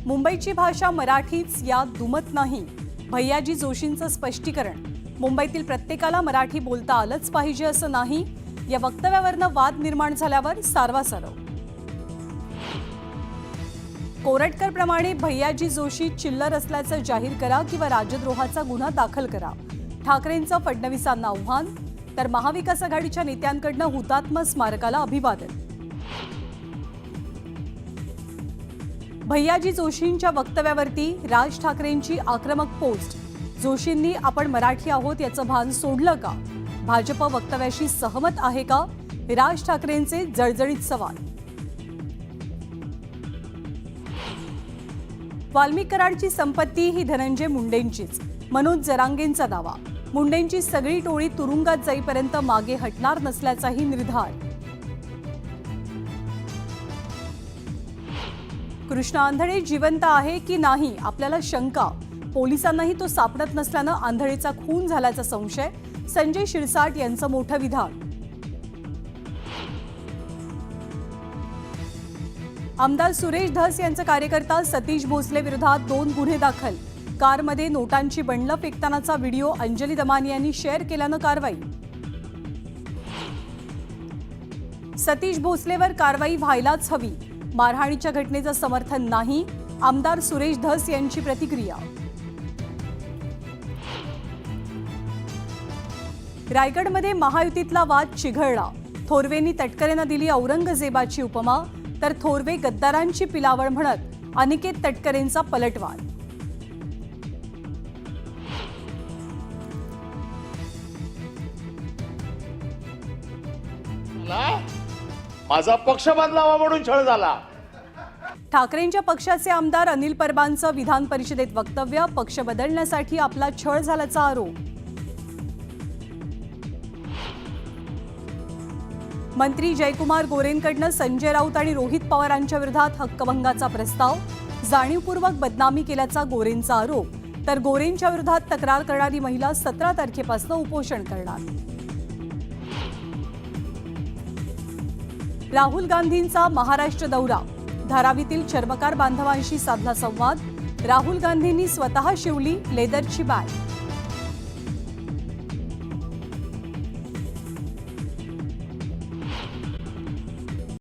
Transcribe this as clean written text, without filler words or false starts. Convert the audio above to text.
मुंबईची भाषा मराठीच यात दुमत नाही. भैयाजी जोशींचं स्पष्टीकरण. मुंबईतील प्रत्येकाला मराठी बोलता आलंच पाहिजे असं नाही. या वक्तव्यावरनं वाद निर्माण झाल्यावर सारवासारव. कोरटकर प्रमाणे भैयाजी जोशी चिल्लर असल्याचं जाहीर करा किंवा राजद्रोहाचा गुन्हा दाखल करा. ठाकरेंचं फडणवीसांना आव्हान. तर महाविकास आघाडीच्या नेत्यांकडनं हुतात्मा स्मारकाला अभिवादन. भैयाजी जोशींच्या वक्तव्यावरती राज ठाकरेंची आक्रमक पोस्ट. जोशींनी आपण मराठी आहोत याचं भान सोडलं का? भाजप वक्तव्याशी सहमत आहे का? राज ठाकरेंचे जळजळीत सवाल. वाल्मिक कराडची संपत्ती ही धनंजय मुंडेंचीच. मनोज जरांगेंचा दावा. मुंडेंची सगळी टोळी तुरुंगात जाईपर्यंत मागे हटणार नसल्याचाही निर्धार. कृष्णा आंधळे जिवंत आहे की नाही आपल्याला शंका. पोलिसांनाही तो सापडत नसल्यानं आंधळेचा खून झाल्याचा संशय. संजय शिरसाट यांचं मोठं विधान. आमदार सुरेश धस यांचा कार्यकर्ता सतीश भोसले विरोधात 2 गुन्हे दाखल. कारमध्ये नोटांची बंडलं फेकतानाचा व्हिडिओ अंजली दमानी यांनी शेअर केल्यानं कारवाई. सतीश भोसलेवर कारवाई व्हायलाच हवी. मारहाणीच्या घटनेचं समर्थन नाही. आमदार सुरेश धस यांची प्रतिक्रिया. रायगडमध्ये महायुतीतला वाद चिघळला. थोरवेंनी तटकरेंना दिली औरंगजेबाची उपमा. तर थोरवे गद्दारांची पिलावळ म्हणत अनिकेत तटकरेंचा पलटवार. माझा पक्ष बदलावा म्हणून छळ झाला. ठाकरेंच्या पक्षाचे आमदार अनिल परबांचं विधान परिषदेत वक्तव्य. पक्ष बदलण्यासाठी आपला छळ झाल्याचा आरोप. मंत्री जयकुमार गोरेंकडनं संजय राऊत आणि रोहित पवारांच्या विरोधात हक्कभंगाचा प्रस्ताव. जाणीवपूर्वक बदनामी केल्याचा गोरेंचा आरोप. तर गोरेंच्या विरोधात तक्रार करणारी महिला 17 तारखेपासून उपोषण करणार. राहुल गांधींचा महाराष्ट्र दौरा. धारावीतील चर्मकार बांधवांशी साधला संवाद. राहुल गांधींनी स्वतः शिवली लेदरची बॅग.